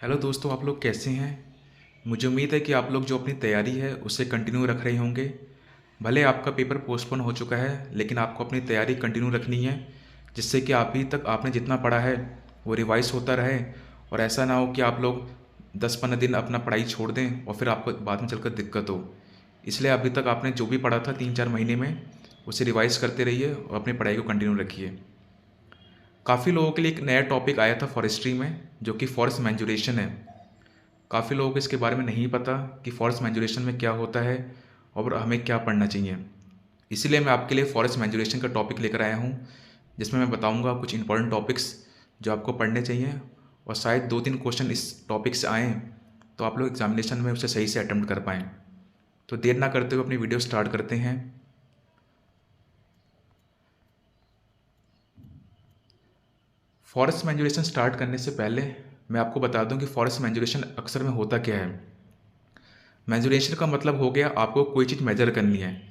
Hello दोस्तों, आप लोग कैसे हैं। मुझे उम्मीद है कि आप लोग जो अपनी तैयारी है उसे कंटिन्यू रख रहे होंगे। भले आपका पेपर पोस्टपोन हो चुका है, लेकिन आपको अपनी तैयारी कंटिन्यू रखनी है, जिससे कि अभी तक आपने जितना पढ़ा है वो रिवाइज होता रहे। और ऐसा ना हो कि आप लोग 10-15 दिन अपना पढ़ाई छोड़ दें और फिर आपको बाद में चलकर दिक्कत हो। इसलिए अभी तक आपने जो भी पढ़ा था 3-4 महीने में, उसे रिवाइज करते रहिए और अपनी पढ़ाई को कंटिन्यू रखिए। काफ़ी लोगों के लिए एक नया टॉपिक आया था फॉरेस्ट्री में, जो कि फॉरेस्ट मैंजुरेशन है। काफ़ी लोगों को इसके बारे में नहीं पता कि फॉरेस्ट मैंजुरेशन में क्या होता है और हमें क्या पढ़ना चाहिए। इसीलिए मैं आपके लिए फॉरेस्ट मैंजुरेशन का टॉपिक लेकर आया हूँ, जिसमें मैं बताऊँगा कुछ इंपॉर्टेंट टॉपिक्स जो आपको पढ़ने चाहिए, और शायद 2-3 क्वेश्चन इस टॉपिक से आएँ तो आप लोग एग्जामिनेशन में उसे सही से अटेम्प्ट कर पाएँ। तो देर ना करते हुए अपनी वीडियो स्टार्ट करते हैं। फॉरेस्ट मैंजुरेशन स्टार्ट करने से पहले मैं आपको बता दूं कि फॉरेस्ट मैंजुरेशन अक्सर में होता क्या है। मेजरेशन का मतलब हो गया आपको कोई चीज़ मेजर करनी है,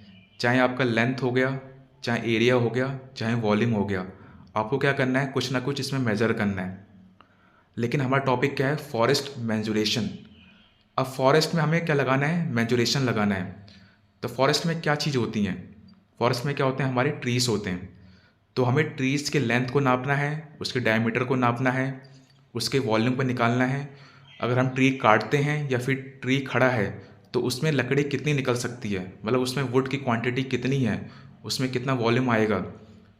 चाहे आपका लेंथ हो गया, चाहे एरिया हो गया, चाहे वॉल्यूम हो गया। आपको क्या करना है, कुछ ना कुछ इसमें मेजर करना है। लेकिन हमारा टॉपिक क्या है, फॉरेस्ट मेंजुरेशन। अब फॉरेस्ट में हमें क्या लगाना है, मेंजुरेशन लगाना है। तो फॉरेस्ट में क्या चीज़ होती हैं, फॉरेस्ट में क्या होते हैं, हमारे ट्रीज होते हैं। तो हमें ट्रीज के लेंथ को नापना है, उसके डायमीटर को नापना है, उसके वॉल्यूम को निकालना है। अगर हम ट्री काटते हैं या फिर ट्री खड़ा है तो उसमें लकड़ी कितनी निकल सकती है, मतलब उसमें वुड की क्वांटिटी कितनी है, उसमें कितना वॉल्यूम आएगा,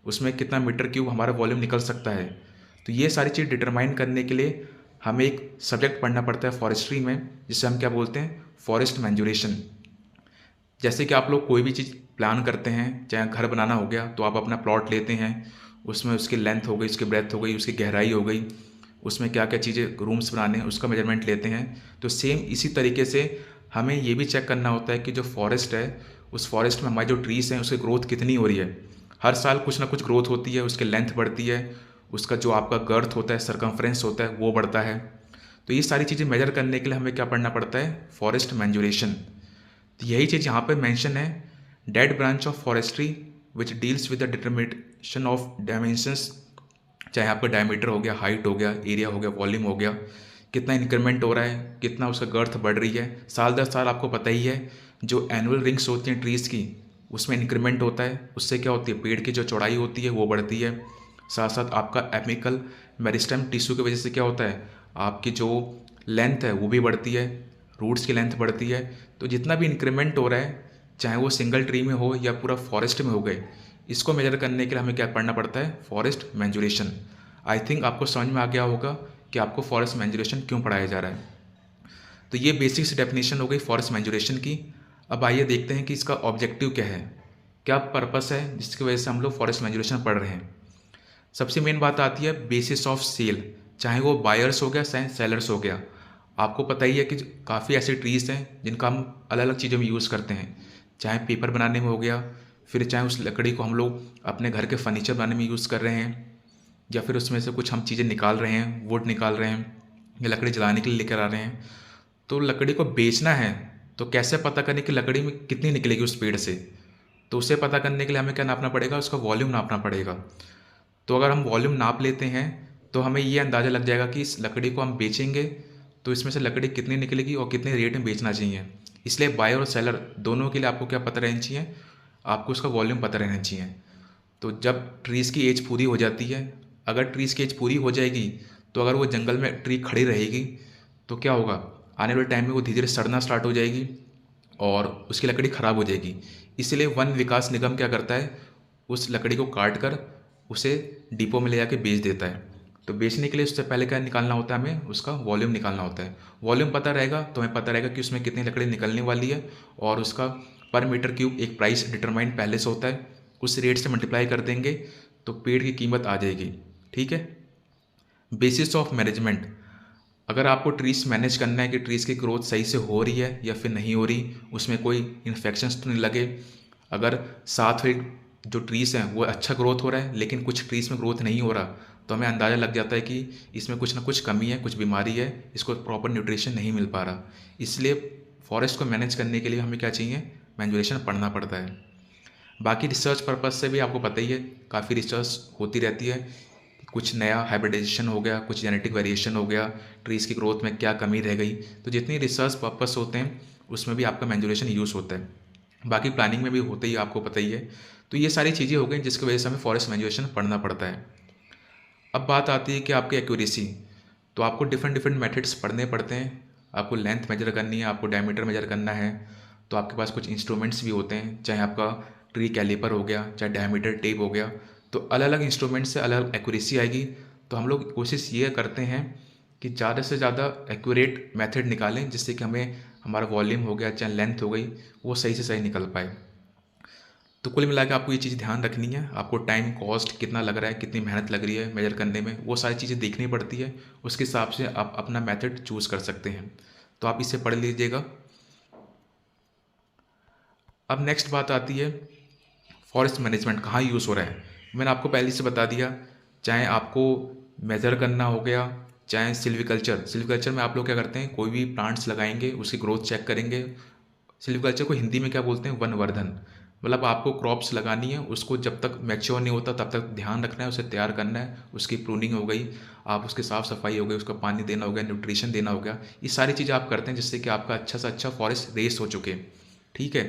उसमें कितना मीटर क्यूब हमारा वॉल्यूम निकल सकता है। तो ये सारी चीज़ डिटरमाइन करने के लिए हमें एक सब्जेक्ट पढ़ना पड़ता है फॉरेस्ट्री में, जिसे हम क्या बोलते हैं, फॉरेस्ट मैंजुरेशन। जैसे कि आप लोग कोई भी चीज़ प्लान करते हैं, चाहे घर बनाना हो गया तो आप अपना प्लॉट लेते हैं, उसमें उसकी लेंथ हो गई, उसकी ब्रेथ हो गई, उसकी गहराई हो गई, उसमें क्या क्या चीज़ें रूम्स बनाने हैं उसका मेजरमेंट लेते हैं। तो सेम इसी तरीके से हमें ये भी चेक करना होता है कि जो फॉरेस्ट है, उस फॉरेस्ट में हमारी जो ट्रीज़ हैं उसकी ग्रोथ कितनी हो रही है। हर साल कुछ ना कुछ ग्रोथ होती है, उसकी लेंथ बढ़ती है, उसका जो आपका गर्थ होता है, सरकमफ्रेंस होता है, वो बढ़ता है। तो ये सारी चीज़ें मेजर करने के लिए हमें क्या पढ़ना पड़ता है, फॉरेस्ट मैंजुरेशन। तो यही चीज़ यहाँ पे मेंशन है, dead branch of forestry which deals with the determination of dimensions. चाहे आपका डायमीटर हो गया, हाइट हो गया, एरिया हो गया, वॉल्यूम हो गया, कितना इंक्रीमेंट हो रहा है, कितना उसका गर्थ बढ़ रही है। साल दर साल आपको पता ही है, जो एनुअल रिंग्स होती हैं ट्रीज़ की, उसमें इंक्रीमेंट होता है। उससे क्या होती है, पेड़ की जो चौड़ाई होती है वो बढ़ती है। साथ साथ आपका एपिकल मेरिस्टेम टिश्यू की वजह से क्या होता है, आपकी जो लेंथ है वो भी बढ़ती है, रूट्स की लेंथ बढ़ती है। तो जितना भी इंक्रीमेंट हो रहा है, चाहे वो सिंगल ट्री में हो या पूरा फॉरेस्ट में हो गए, इसको मेजर करने के लिए हमें क्या पढ़ना पड़ता है, फॉरेस्ट मैंजुरेशन। आई थिंक आपको समझ में आ गया होगा कि आपको फॉरेस्ट मैंजुरेशन क्यों पढ़ाया जा रहा है। तो ये बेसिक सी डेफिनेशन हो गई फॉरेस्ट मैंजुरेशन की। अब आइए देखते हैं कि इसका ऑब्जेक्टिव क्या है, क्या पर्पस है जिसकी वजह से हम लोग फॉरेस्ट मैंजुरेशन पढ़ रहे हैं। सबसे मेन बात आती है बेसिस ऑफ सेल, चाहे वो बायर्स हो गया चाहे सेलर्स हो गया। आपको पता ही है कि काफ़ी ऐसे ट्रीज़ हैं जिनका हम अलग अलग चीज़ों में यूज़ करते हैं, चाहे पेपर बनाने में हो गया, फिर चाहे उस लकड़ी को हम लोग अपने घर के फर्नीचर बनाने में यूज़ कर रहे हैं, या फिर उसमें से कुछ हम चीज़ें निकाल रहे हैं, वुड निकाल रहे हैं, या लकड़ी जलाने के लिए लेकर आ रहे हैं। तो लकड़ी को बेचना है तो कैसे पता करें कि लकड़ी में कितनी निकलेगी उस पेड़ से। तो उसे पता करने के लिए हमें क्या नापना पड़ेगा, उसका वॉल्यूम नापना पड़ेगा। तो अगर हम वॉल्यूम नाप लेते हैं तो हमें ये अंदाज़ा लग जाएगा कि इस लकड़ी को हम बेचेंगे तो इसमें से लकड़ी कितनी निकलेगी और कितने रेट में बेचना चाहिए। इसलिए बायर और सेलर दोनों के लिए आपको क्या पता रहना चाहिए, आपको उसका वॉल्यूम पता रहना चाहिए। तो जब ट्रीज़ की एज पूरी हो जाती है, अगर ट्रीज़ की एज पूरी हो जाएगी तो अगर वो जंगल में ट्री खड़ी रहेगी तो क्या होगा, आने वाले टाइम में वो धीरे धीरे सड़ना स्टार्ट हो जाएगी और उसकी लकड़ी ख़राब हो जाएगी। इसलिए वन विकास निगम क्या करता है, उस लकड़ी को काट कर उसे डिपो में ले जाके बेच देता है। तो बेचने के लिए उससे पहले क्या निकालना होता है, हमें उसका वॉल्यूम निकालना होता है। वॉल्यूम पता रहेगा तो हमें पता रहेगा कि उसमें कितनी लकड़ी निकलने वाली है, और उसका पर मीटर क्यूब एक प्राइस डिटरमाइन पहले से होता है, उस रेट से मल्टीप्लाई कर देंगे तो पेड़ की कीमत आ जाएगी। ठीक है। बेसिस ऑफ मैनेजमेंट, अगर आपको ट्रीज मैनेज करना है कि ट्रीज़ की ग्रोथ सही से हो रही है या फिर नहीं हो रही, उसमें कोई इन्फेक्शंस तो नहीं लगे। अगर साथ में जो ट्रीज़ हैं वो अच्छा ग्रोथ हो रहा है लेकिन कुछ ट्रीज़ में ग्रोथ नहीं हो रहा, तो हमें अंदाज़ा लग जाता है कि इसमें कुछ ना कुछ कमी है, कुछ बीमारी है, इसको प्रॉपर न्यूट्रिशन नहीं मिल पा रहा। इसलिए फॉरेस्ट को मैनेज करने के लिए हमें क्या चाहिए, मैंजुरेशन पढ़ना पड़ता है। बाकी रिसर्च पर्पज़ से भी आपको पता ही है, काफ़ी रिसर्च होती रहती है। कुछ नया हाइब्रिडाइजेशन हो गया, कुछ जेनेटिक वेरिएशन हो गया, ट्रीज़ की ग्रोथ में क्या कमी रह गई। तो जितनी रिसर्च पर्पस होते हैं उसमें भी आपका मैन्युरेशन यूज़ होता है। बाकी प्लानिंग में भी होते ही, आपको पता ही है। तो ये सारी चीज़ें हो गई जिसकी वजह से हमें फॉरेस्ट मैन्युरेशन पढ़ना पड़ता है। अब बात आती है कि आपकी एक्यूरेसी। तो आपको डिफरेंट डिफरेंट मेथड्स पढ़ने पड़ते हैं। आपको लेंथ मेजर करनी है, आपको डायमीटर मेजर करना है। तो आपके पास कुछ इंस्ट्रूमेंट्स भी होते हैं, चाहे आपका ट्री कैलिपर हो गया, चाहे डायमीटर टेप हो गया। तो अलग अलग इंस्ट्रूमेंट से अलग अलग एक्यूरेसी आएगी। तो हम लोग कोशिश ये करते हैं कि ज़्यादा से ज़्यादा एक्यूरेट मेथड निकालें, जिससे कि हमें हमारा वॉल्यूम हो गया, चाहे लेंथ हो गई, वो सही से सही निकल पाए। तो कुल मिला के आपको ये चीज़ ध्यान रखनी है। आपको टाइम, कॉस्ट कितना लग रहा है, कितनी मेहनत लग रही है मेजर करने में, वो सारी चीज़ें देखनी पड़ती है। उसके हिसाब से आप अपना मेथड चूज़ कर सकते हैं। तो आप इसे पढ़ लीजिएगा। अब नेक्स्ट बात आती है फॉरेस्ट मैनेजमेंट कहाँ यूज़ हो रहा है। मैंने आपको पहले से बता दिया, चाहे आपको मेज़र करना हो गया, चाहे सिल्वीकल्चर में आप लोग क्या करते हैं, कोई भी प्लांट्स लगाएंगे, उसकी ग्रोथ चेक करेंगे। सिल्वीकल्चर को हिंदी में क्या बोलते हैं, वनवर्धन। मतलब आपको क्रॉप्स लगानी है, उसको जब तक मैच्योर नहीं होता तब तक ध्यान रखना है, उसे तैयार करना है। उसकी प्रूनिंग हो गई, आप उसकी साफ़ सफाई हो गई, उसका पानी देना हो गया, न्यूट्रिशन देना हो गया। ये सारी चीज़ें आप करते हैं जिससे कि आपका अच्छा से अच्छा फॉरेस्ट रेस हो चुके। ठीक है।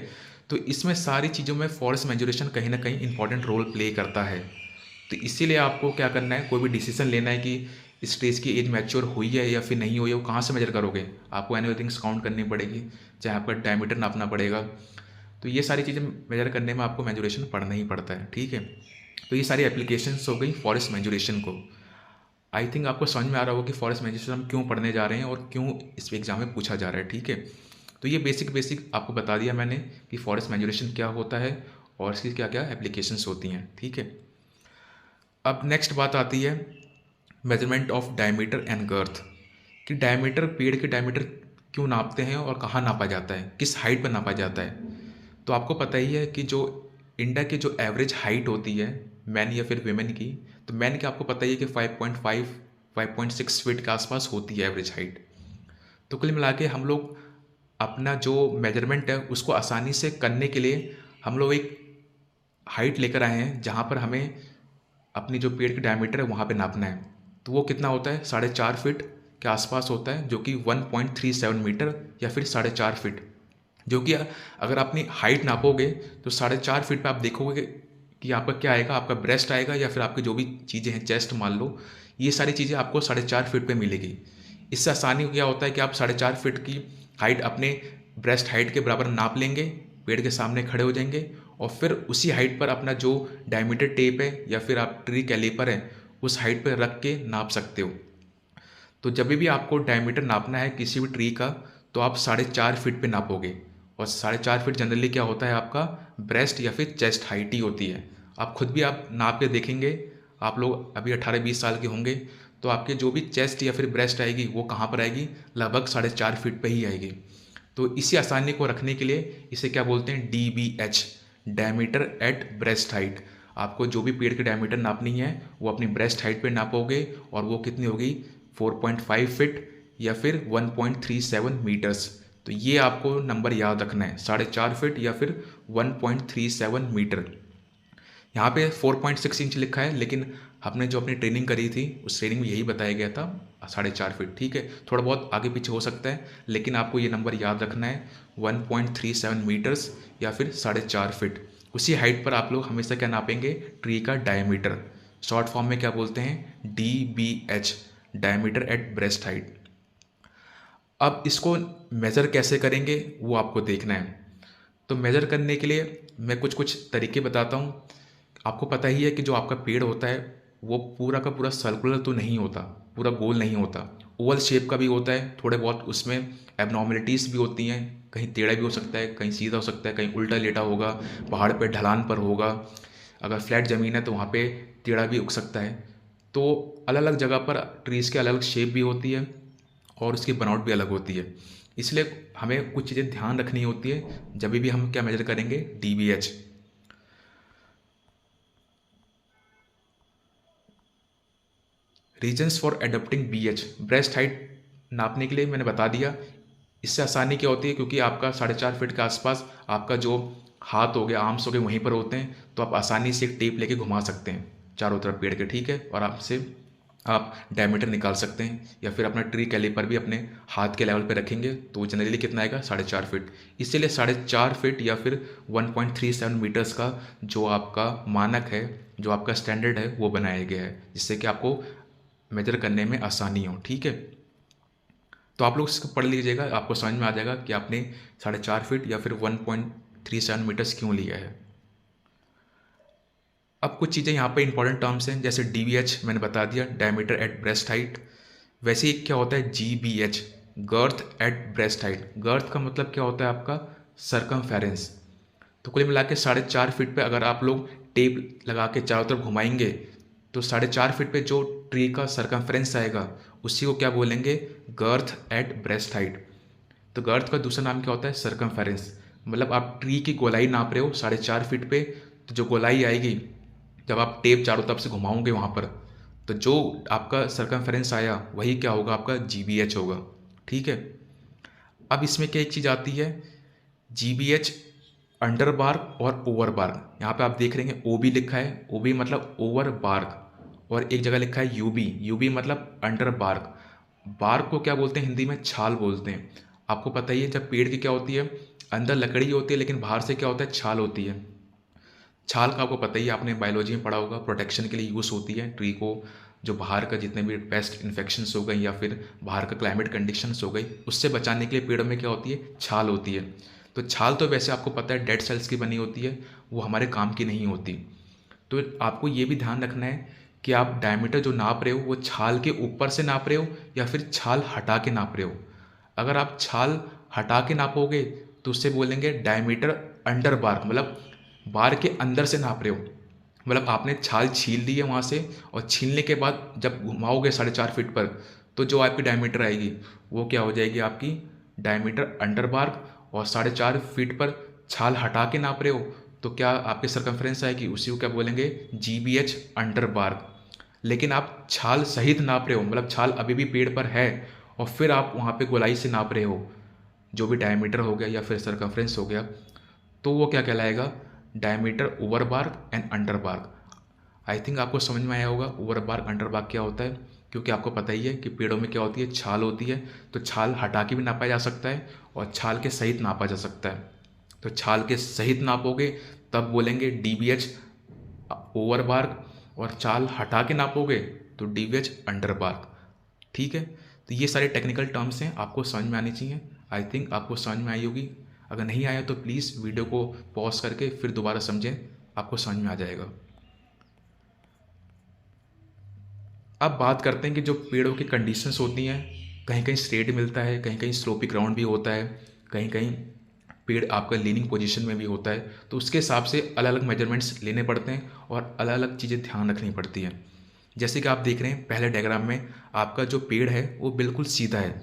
तो इसमें सारी चीज़ों में फॉरेस्ट मैन्युरेशन कहीं ना कहीं इंपॉर्टेंट रोल प्ले करता है। तो इसीलिए आपको क्या करना है, कोई भी डिसीजन लेना है कि इस स्टेज की एज मैच्योर हुई है या फिर नहीं हुई है, वो कहाँ से मेजर करोगे। आपको एनुअल थिंग्स काउंट करनी पड़ेगी, चाहे आपका डायमीटर नापना पड़ेगा। तो ये सारी चीज़ें मेजर करने में आपको मैन्युरेशन पढ़ना ही पड़ता है। ठीक है। तो ये सारी एप्लीकेशंस हो गई फॉरेस्ट मैन्युरेशन को। आई थिंक आपको समझ में आ रहा होगा कि फॉरेस्ट मैन्युरेशन हम क्यों पढ़ने जा रहे हैं और क्यों इस एग्जाम में पूछा जा रहा है। ठीक है। तो ये बेसिक आपको बता दिया मैंने कि फॉरेस्ट मैन्युरेशन क्या होता है और इसकी क्या क्या एप्लीकेशंस होती हैं। ठीक है। अब नेक्स्ट बात आती है measurement of diameter and girth. कि डायमीटर, पेड़ के डायमीटर क्यों नापते हैं और कहाँ नापा जाता है, किस हाइट पर नापा जाता है। तो आपको पता ही है कि जो इंडिया की जो एवरेज हाइट होती है मैन या फिर वेमेन की, तो मैन की आपको पता ही है कि 5.5 5.6 फीट के आसपास होती है एवरेज हाइट। तो कुल मिला के हम लोग अपना जो मेजरमेंट है उसको आसानी से करने के लिए हम लोग एक हाइट लेकर आए हैं जहाँ पर हमें अपनी जो पेड़ की डायमीटर है वहाँ पे नापना है। तो वो कितना होता है, 4.5 फीट के आसपास होता है, जो कि 1.37 मीटर या फिर 4.5 फीट। जो कि अगर अपनी हाइट नापोगे तो 4.5 फीट पे आप देखोगे कि आपका क्या आएगा, आपका ब्रेस्ट आएगा या फिर आपकी जो भी चीज़ें हैं, चेस्ट मान लो, ये सारी चीज़ें आपको 4.5 फीट पे मिलेगी। इससे आसानी क्या होता है कि आप 4.5 फीट की हाइट अपने ब्रेस्ट हाइट के बराबर नाप लेंगे, पेड़ के सामने खड़े हो जाएंगे और फिर उसी हाइट पर अपना जो डायमीटर टेप है या फिर आप ट्री कैलिपर है उस हाइट पर रख के नाप सकते हो। तो जब भी आपको डायमीटर नापना है किसी भी ट्री का, तो आप 4.5 फीट पे नापोगे। और 4.5 फीट जनरली क्या होता है, आपका ब्रेस्ट या फिर चेस्ट हाइट ही होती है। आप खुद भी आप नाप के देखेंगे, आप लोग अभी 18-20 साल के होंगे, तो आपके जो भी चेस्ट या फिर ब्रेस्ट आएगी वो कहाँ पर आएगी, लगभग 4.5 फीट पे ही आएगी। तो इसी आसानी को रखने के लिए इसे क्या बोलते हैं, DBH, diameter at breast height. आपको जो भी पेड़ की डायमीटर नापनी है वो अपनी ब्रेस्ट हाइट पे नापोगे और वो कितनी होगी, 4.5 फीट या फिर 1.37 मीटर्स। तो ये आपको नंबर याद रखना है, 4.5 फीट या फिर 1.37 मीटर। यहाँ पे 4.6 इंच लिखा है, लेकिन हमने जो अपनी ट्रेनिंग करी थी उस ट्रेनिंग में यही बताया गया था 4.5 फीट। ठीक है, थोड़ा बहुत आगे पीछे हो सकता है, लेकिन आपको ये नंबर याद रखना है, 1.37 मीटर्स या फिर 4.5 फीट। उसी हाइट पर आप लोग हमेशा क्या नापेंगे, ट्री का डायमीटर। शॉर्ट फॉर्म में क्या बोलते हैं, DBH, diameter at breast height. अब इसको मेज़र कैसे करेंगे वो आपको देखना है। तो मेज़र करने के लिए मैं कुछ कुछ तरीके बताता हूँ। आपको पता ही है कि जो आपका पेड़ होता है वो पूरा का पूरा सर्कुलर तो नहीं होता, पूरा गोल नहीं होता, ओवल शेप का भी होता है। थोड़े बहुत उसमें एबनॉर्मलिटीज़ भी होती हैं, कहीं टेढ़ा भी हो सकता है, कहीं सीधा हो सकता है, कहीं उल्टा लेटा होगा, पहाड़ पे ढलान पर होगा, अगर फ्लैट ज़मीन है तो वहाँ पे टेढ़ा भी उग सकता है। तो अलग अलग जगह पर ट्रीज़ के अलग अलग शेप भी होती है और उसकी बनावट भी अलग होती है। इसलिए हमें कुछ चीज़ें ध्यान रखनी होती है जब भी हम क्या मेजर करेंगे, DBH। Reasons for adopting BH, breast height नापने के लिए मैंने बता दिया। इससे आसानी क्या होती है, क्योंकि आपका 4.5 फीट के आसपास आपका जो हाथ हो गया, आर्म्स हो गए वहीं पर होते हैं, तो आप आसानी से एक टेप लेके घुमा सकते हैं चारों तरफ पेड़ के। ठीक है, और आपसे आप डायमीटर निकाल सकते हैं, या फिर अपना ट्री कैलिपर भी अपने हाथ के लेवल पे रखेंगे तो जनरली कितना आएगा, 4.5 फीट। इसीलिए 4.5 फीट या फिर 1.37 मीटर्स का जो आपका मानक है, जो आपका स्टैंडर्ड है, वो बनाया गया है, जिससे कि आपको मेजर करने में आसानी हो। ठीक है, तो आप लोग इसको पढ़ लीजिएगा, आपको समझ में आ जाएगा कि आपने 4.5 फीट या फिर 1.37 मीटर्स क्यों लिया है। अब कुछ चीज़ें यहाँ पे इंपॉर्टेंट टर्म्स हैं, जैसे DBH मैंने बता दिया, डायमीटर एट ब्रेस्ट हाइट। वैसे ही क्या होता है GBH, girth at breast height. Girth का मतलब क्या होता है आपका, सरकमफेरेंस। तो कुल मिला के 4.5 फीट पे अगर आप लोग टेप लगा के चारों तरफ घुमाएंगे तो 4.5 फीट पे जो ट्री का सरकमफेरेंस आएगा उसी को क्या बोलेंगे, गर्थ एट ब्रेस्ट हाइट। तो गर्थ का दूसरा नाम क्या होता है, सरकमफेरेंस। मतलब आप ट्री की गोलाई नाप रहे हो 4.5 फीट पे, तो जो गोलाई आएगी जब आप टेप चारों तरफ से घुमाओगे वहाँ पर, तो जो आपका सरकमफेरेंस आया वही क्या होगा, आपका GBH होगा। ठीक है, अब इसमें क्या एक चीज़ आती है, GBH अंडर बार्क और ओवर बार्क। यहाँ पे आप देख रहे हैं OB लिखा है, OB मतलब ओवर बार्क, और एक जगह लिखा है UB मतलब अंडर बार्क। बार्क को क्या बोलते हैं हिंदी में, छाल बोलते हैं। आपको पता ही है जब पेड़ की क्या होती है, अंदर लकड़ी होती है लेकिन बाहर से क्या होता है, छाल होती है। छाल का आपको पता ही है, आपने बायोलॉजी में पढ़ा होगा, प्रोटेक्शन के लिए यूज़ होती है ट्री को। जो बाहर का जितने भी पेस्ट इन्फेक्शंस हो गई या फिर बाहर का क्लाइमेट कंडीशंस हो गई, उससे बचाने के लिए पेड़ों में क्या होती है, छाल होती है। तो छाल तो वैसे आपको पता है डेड सेल्स की बनी होती है, वो हमारे काम की नहीं होती। तो आपको ये भी ध्यान रखना है कि आप डायमीटर जो नाप रहे हो वो छाल के ऊपर से नाप रहे हो या फिर छाल हटा के नाप रहे हो। अगर आप छाल हटा के नापोगे तो उससे बोलेंगे डायमीटर अंडर बार, मतलब बार के अंदर से नाप रहे हो। मतलब आपने छाल छील ली है वहाँ से, और छीलने के बाद जब घुमाओगे 4.5 फीट पर, तो जो आपकी डायमीटर आएगी वो क्या हो जाएगी, आपकी डायमीटर अंडर बार। और 4.5 फीट पर छाल हटा के नाप रहे हो तो क्या आपकी सरकमफ्रेंस आएगी, उसी को क्या बोलेंगे, GBH अंडर बार। लेकिन आप छाल सहित नाप रहे हो, मतलब छाल अभी भी पेड़ पर है और फिर आप वहाँ पे गोलाई से नाप रहे हो, जो भी डायमीटर हो गया या फिर सरकमफ्रेंस हो गया, तो वो क्या कहलाएगा, diameter over bark and under bark. I think आपको समझ में आया होगा ओवर बार्क अंडर बार्क क्या होता है, क्योंकि आपको पता ही है कि पेड़ों में क्या होती है, छाल होती है। तो छाल हटा के भी नापा जा सकता है और छाल के सहित नापा जा सकता है। तो छाल के सहित नापोगे तब बोलेंगे DBH ओवर बार्क, और छाल हटा के नापोगे तो DBH अंडर बार्क। ठीक है, तो ये सारे टेक्निकल टर्म्स हैं, आपको समझ में आनी चाहिए। आई थिंक आपको समझ में आई होगी। अगर नहीं आया तो प्लीज़ वीडियो को पॉज करके फिर दोबारा समझें, आपको समझ में आ जाएगा। अब बात करते हैं कि जो पेड़ों की कंडीशंस होती हैं, कहीं कहीं स्ट्रेट मिलता है, कहीं कहीं स्लोपी ग्राउंड भी होता है, कहीं कहीं पेड़ आपका लीनिंग पोजीशन में भी होता है। तो उसके हिसाब से अलग अलग मेजरमेंट्स लेने पड़ते हैं और अलग अलग चीज़ें ध्यान रखनी पड़ती हैं। जैसे कि आप देख रहे हैं पहले डायग्राम में, आपका जो पेड़ है वो बिल्कुल सीधा है।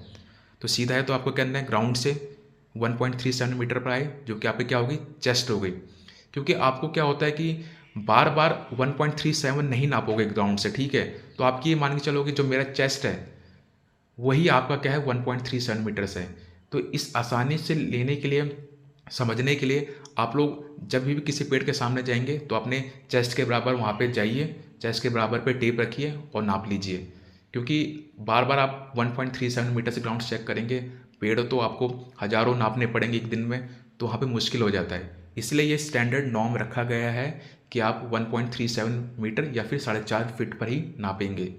तो सीधा है तो आपको क्या करना है, ग्राउंड से 1.37 मीटर पर आए, जो कि आपकी क्या होगी, चेस्ट हो गई। क्योंकि आपको क्या होता है कि बार बार 1.37 नहीं नापोगे ग्राउंड से, ठीक है। तो आपकी ये मान के चलोगे जो मेरा चेस्ट है वही आपका क्या है, 1.37 मीटर्स है। तो इस आसानी से लेने के लिए, समझने के लिए, आप लोग जब भी किसी पेड़ के सामने जाएंगे तो अपने चेस्ट के बराबर वहाँ पे जाइए, चेस्ट के बराबर पे टेप रखिए और नाप लीजिए। क्योंकि बार बार आप 1.37 मीटर से ग्राउंड चेक करेंगे, पेड़ तो आपको हज़ारों नापने पड़ेंगे एक दिन में, तो वहाँ पे मुश्किल हो जाता है। इसलिए ये स्टैंडर्ड नॉर्म रखा गया है कि आप 1.37 मीटर या फिर 4.5 फीट पर ही नापेंगे।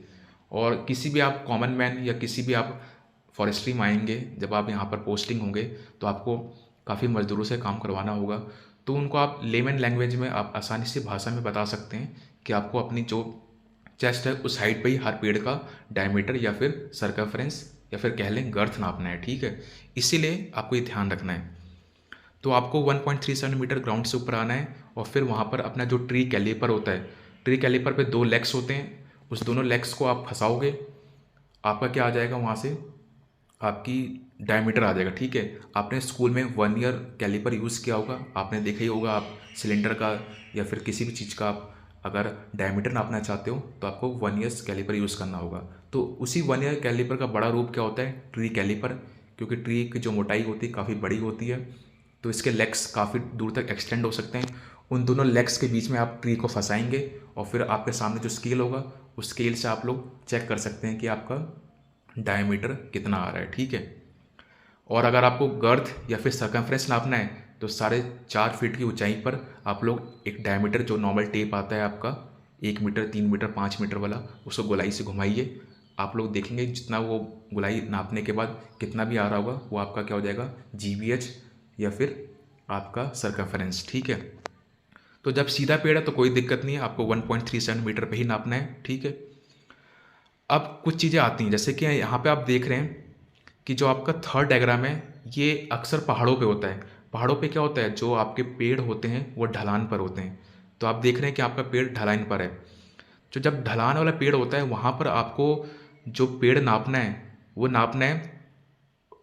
और किसी भी आप कॉमन मैन या किसी भी आप फॉरेस्ट्री में आएंगे, जब आप यहाँ पर पोस्टिंग होंगे तो आपको काफ़ी मज़दूरों से काम करवाना होगा, तो उनको आप लेमन लैंग्वेज में आप आसानी से भाषा में बता सकते हैं कि आपको अपनी जो चेस्ट है उस हाइट पे ही हर पेड़ का डायमीटर या फिर सरकमफ्रेंस या फिर कह लें गर्थ नापना है, ठीक है। इसीलिए आपको ये ध्यान रखना है। तो आपको 1.37 मीटर ग्राउंड से ऊपर आना है और फिर वहाँ पर अपना जो ट्री कैलिपर होता है, ट्री कैलिपर पे 2 लेग्स होते हैं, उस दोनों लेग्स को आप फंसाओगे, आपका क्या आ जाएगा, वहाँ से आपकी डायमीटर आ जाएगा, ठीक है। आपने स्कूल में 1 ईयर कैलिपर यूज़ किया होगा, आपने देखा ही होगा, आप सिलेंडर का या फिर किसी भी चीज़ का आप अगर डायमीटर नापना चाहते हो तो आपको 1 ईयर्स कैलिपर यूज़ करना होगा। तो उसी 1 ईयर कैलिपर का बड़ा रूप क्या होता है, ट्री कैलिपर। क्योंकि ट्री की जो मोटाई होती है काफ़ी बड़ी होती है, तो इसके लेग्स काफ़ी दूर तक एक्सटेंड हो सकते हैं उन दोनों लेग्स के बीच में आप ट्री को फंसाएंगे और फिर आपके सामने जो स्केल होगा उस स्केल से आप लोग चेक कर सकते हैं कि आपका डायमीटर कितना आ रहा है, ठीक है। और अगर आपको गर्थ या फिर सर्कमफ्रेंस नापना है तो 4.5 फीट की ऊंचाई पर आप लोग एक डायमीटर जो नॉर्मल टेप आता है आपका 1 मीटर, 3 मीटर, 5 मीटर वाला, उसको गोलाई से घुमाइए। आप लोग देखेंगे जितना वो गोलाई नापने के बाद कितना भी आ रहा होगा वो आपका क्या हो जाएगा, GVH या फिर आपका सर्कमफ्रेंस, ठीक है। तो जब सीधा पेड़ है तो कोई दिक्कत नहीं है, आपको 1.37 मीटर पे ही नापना है, ठीक है। अब कुछ चीज़ें आती हैं, जैसे कि यहाँ पे आप देख रहे हैं कि जो आपका थर्ड डायग्राम है ये अक्सर पहाड़ों पे होता है। पहाड़ों पे क्या होता है, जो आपके पेड़ होते हैं वो ढलान पर होते हैं। तो आप देख रहे हैं कि आपका पेड़ ढलान पर है। तो जब ढलान वाला पेड़ होता है वहाँ पर आपको जो पेड़ नापना है वो नापना है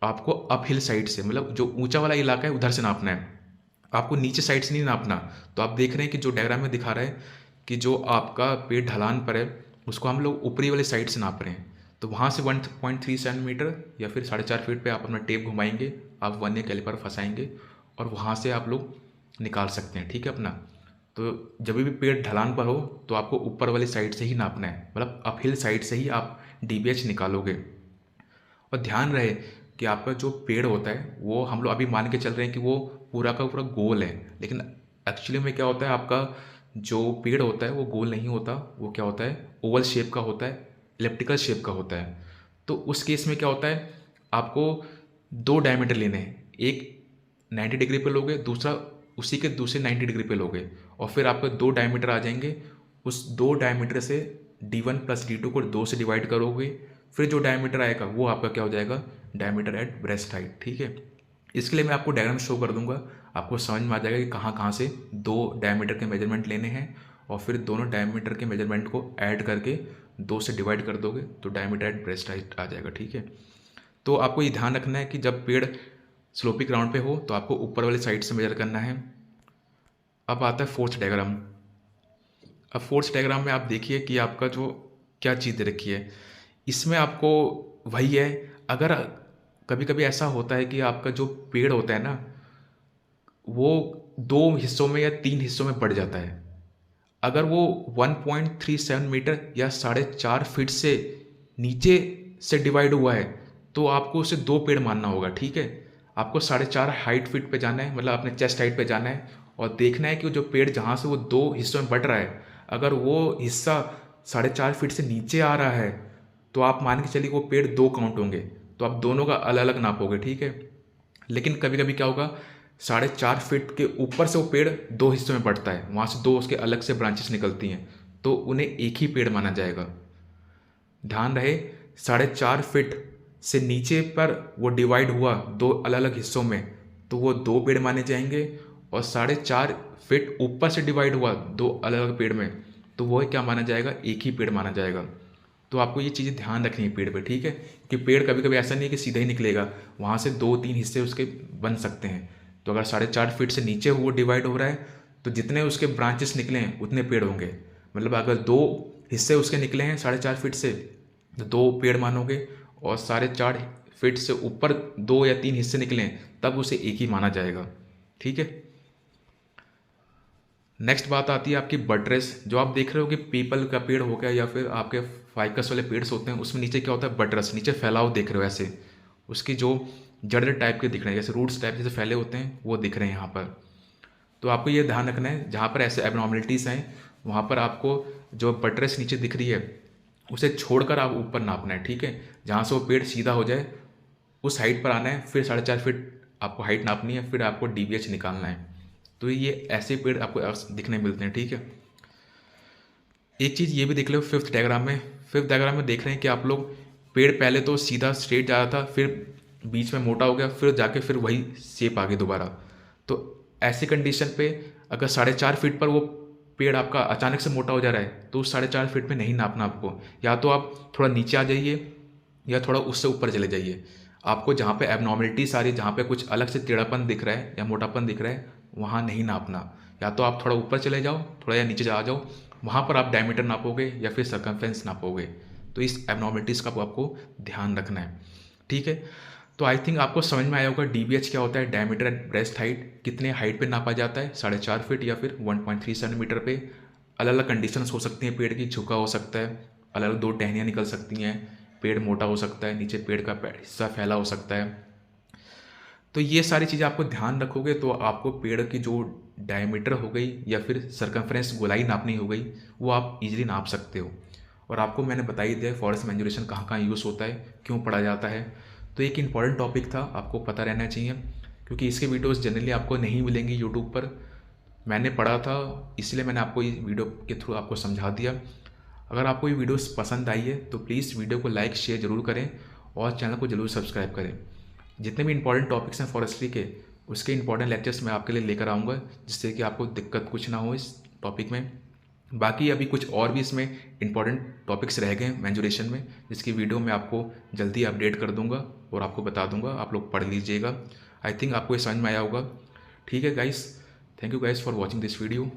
आपको अप हिल साइड से, मतलब जो ऊंचा वाला इलाका है उधर से नापना है, आपको नीचे साइड से नहीं नापना। तो आप देख रहे हैं कि जो डायग्राम में दिखा रहा है कि जो आपका पेड़ ढलान पर है उसको हम लोग ऊपरी वाले साइड से नाप रहे हैं। तो वहाँ से 1.37 मीटर या फिर 4.5 फीट पे आप अपना टेप घुमाएंगे, आप वर्नियर कैलिपर फंसाएंगे और वहाँ से आप लोग निकाल सकते हैं, ठीक है अपना। तो जब भी पेड़ ढलान पर हो तो आपको ऊपर वाली साइड से ही नापना है, मतलब अप हिल साइड से ही आप DBH निकालोगे। और ध्यान रहे कि आपका जो पेड़ होता है वो हम लोग अभी मान के चल रहे हैं कि वो पूरा का पूरा गोल है, लेकिन एक्चुअली में क्या होता है, आपका जो पेड़ होता है वो गोल नहीं होता, वो क्या होता है, ओवल शेप का होता है, इलिप्टिकल शेप का होता है। तो उस केस में क्या होता है, आपको 2 डायमीटर लेने हैं, एक 90 डिग्री पे लोगे, दूसरा उसी के दूसरे 90 डिग्री पे लोगे, और फिर आपके 2 डायमीटर आ जाएंगे। उस 2 डायमीटर से D1 + D2 को 2 से डिवाइड करोगे, फिर जो डायमीटर आएगा वो आपका क्या हो जाएगा, डायमीटर एट ब्रेस्ट हाइट, ठीक है। इसके लिए मैं आपको डायग्राम शो कर दूंगा, आपको समझ में आ जाएगा कि कहाँ कहाँ से 2 डायमीटर के मेजरमेंट लेने हैं, और फिर दोनों डायमीटर के मेजरमेंट को ऐड करके 2 से डिवाइड कर दोगे तो डायमीटर एट ब्रेस्ट हाइट आ जाएगा, ठीक है। तो आपको ये ध्यान रखना है कि जब पेड़ स्लोपी ग्राउंड पे हो तो आपको ऊपर वाले साइड से मेजर करना है। अब आता है फोर्थ डायग्राम। अब फोर्थ डायग्राम में आप देखिए कि आपका जो क्या चीज़ दे रखी है, इसमें आपको वही है, अगर कभी कभी ऐसा होता है कि आपका जो पेड़ होता है ना वो 2 हिस्सों में या 3 हिस्सों में बढ़ जाता है। अगर वो 1.37 मीटर या 4.5 फीट से नीचे से डिवाइड हुआ है तो आपको उसे 2 पेड़ मानना होगा, ठीक है। आपको 4.5 हाइट फीट पे जाना है, मतलब अपने चेस्ट हाइट पे जाना है, और देखना है कि जो पेड़ जहाँ से वो 2 हिस्सों में बढ़ रहा है, अगर वो हिस्सा 4.5 फीट से नीचे आ रहा है तो आप मान के चलिए वो पेड़ 2 काउंट होंगे, तो आप दोनों का अलग अलग नापोगे, ठीक है। लेकिन कभी कभी क्या होगा, 4.5 फीट के ऊपर से वो पेड़ 2 हिस्सों में बढ़ता है, वहाँ से 2 उसके अलग से ब्रांचेस निकलती हैं, तो उन्हें एक ही पेड़ माना जाएगा। ध्यान रहे, 4.5 फीट से नीचे पर वो डिवाइड हुआ 2 अलग अलग हिस्सों में तो वो 2 पेड़ माने जाएंगे, और 4.5 फीट ऊपर से डिवाइड हुआ 2 अलग अलग पेड़ में तो वो क्या माना जाएगा, एक ही पेड़ माना जाएगा। तो आपको ये चीज़ें ध्यान रखनी है पेड़ पे, ठीक है, कि पेड़ कभी कभी ऐसा नहीं है कि सीधा ही निकलेगा, वहाँ से 2-3 हिस्से उसके बन सकते हैं। तो अगर 4.5 फीट से नीचे वो डिवाइड हो रहा है तो जितने उसके ब्रांचेस निकले हैं उतने पेड़ होंगे, मतलब अगर 2 हिस्से उसके निकले हैं 4.5 फीट से तो 2 पेड़ मानोगे, और 4.5 फीट से ऊपर 2 या 3 हिस्से निकले हैं तब उसे एक ही माना जाएगा, ठीक है। नेक्स्ट बात आती है आपकी बटरेस। जो आप देख रहे हो कि पीपल का पेड़ हो गया या फिर आपके फाइकस वाले पेड़्स होते हैं, उसमें नीचे क्या होता है, बटरस, नीचे फैलाव देख रहे हो ऐसे, उसकी जो जड़ टाइप के दिख रहे हैं, जैसे रूट्स टाइप जैसे फैले होते हैं वो दिख रहे हैं यहाँ पर। तो आपको ये ध्यान रखना है जहाँ पर ऐसे एबनॉर्मलिटीज़ हैं वहाँ पर आपको जो बटरेस नीचे दिख रही है उसे छोड़कर आप ऊपर नापना है, ठीक है। जहाँ से वो पेड़ सीधा हो जाए उस हाइट पर आना है, फिर 4.5 फीट आपको हाइट नापनी है, फिर आपको DBH निकालना है। तो ये ऐसे पेड़ आपको दिखने मिलते हैं, ठीक है। एक चीज़ ये भी देख लो फिफ्थ डायग्राम में। फिफ्थ डायग्राम में देख रहे हैं कि आप लोग पेड़ पहले तो सीधा स्ट्रेट जा रहा था, फिर बीच में मोटा हो गया, फिर जाके फिर वही शेप आ गई दोबारा। तो ऐसी कंडीशन पे अगर 4.5 फीट पर वो पेड़ आपका अचानक से मोटा हो जा रहा है तो उस 4.5 फीट में नहीं नापना आपको, या तो आप थोड़ा नीचे आ जाइए या थोड़ा उससे ऊपर चले जाइए। आपको जहाँ पे एबनॉर्मलिटी सारी, जहाँ पे कुछ अलग से टेढ़ापन दिख रहा है या मोटापन दिख रहा है वहाँ नहीं नापना, या तो आप थोड़ा ऊपर चले जाओ, थोड़ा या नीचे आ जाओ, वहाँ पर आप डायमीटर नापोगे या फिर सर्कमफ्रेंस नापोगे। तो इस एबनॉर्मलिटीज़ का आपको ध्यान रखना है, ठीक है। तो आई थिंक आपको समझ में आया होगा DBH क्या होता है, डायमीटर एट ब्रेस्ट हाइट, कितने हाइट पे नापा जाता है, 4.5 फीट या फिर 1.3 सेंटीमीटर पे। अलग अलग कंडीशंस हो सकती हैं, पेड़ की झुका हो सकता है, अलग अलग 2 टहनियाँ निकल सकती हैं, पेड़ मोटा हो सकता है, नीचे पेड़ का हिस्सा फैला हो सकता है। तो ये सारी चीज़ें आपको ध्यान रखोगे तो आपको पेड़ की जो डायमीटर हो गई या फिर सरकमफ्रेंस गोलाई नापनी हो गई, वो आप इजीली नाप सकते हो। और आपको मैंने बता ही दिया फॉरेस्ट मैंजुरेशन कहाँ कहाँ यूज़ होता है, क्यों पढ़ा जाता है। तो एक इंपॉर्टेंट टॉपिक था, आपको पता रहना चाहिए, क्योंकि इसके वीडियोस जनरली आपको नहीं मिलेंगी यूट्यूब पर। मैंने पढ़ा था, इसलिए मैंने आपको ये वीडियो के थ्रू आपको समझा दिया। अगर आपको ये वीडियोस पसंद आई है तो प्लीज़ वीडियो को लाइक शेयर ज़रूर करें और चैनल को ज़रूर सब्सक्राइब करें। जितने भी इंपॉर्टेंट टॉपिक्स हैं फॉरेस्ट्री के, उसके इंपॉर्टेंट लेक्चर्स मैं आपके लिए लेकर आऊँगा, जिससे कि आपको दिक्कत कुछ ना हो इस टॉपिक में। बाकी अभी कुछ और भी इसमें इंपॉर्टेंट टॉपिक्स रह गए हैं मैंजुरेशन में, जिसकी वीडियो मैं आपको जल्दी अपडेट कर दूंगा और आपको बता दूंगा, आप लोग पढ़ लीजिएगा। आई थिंक आपको ये समझ में आया होगा। ठीक है guys, thank you guys for watching this video.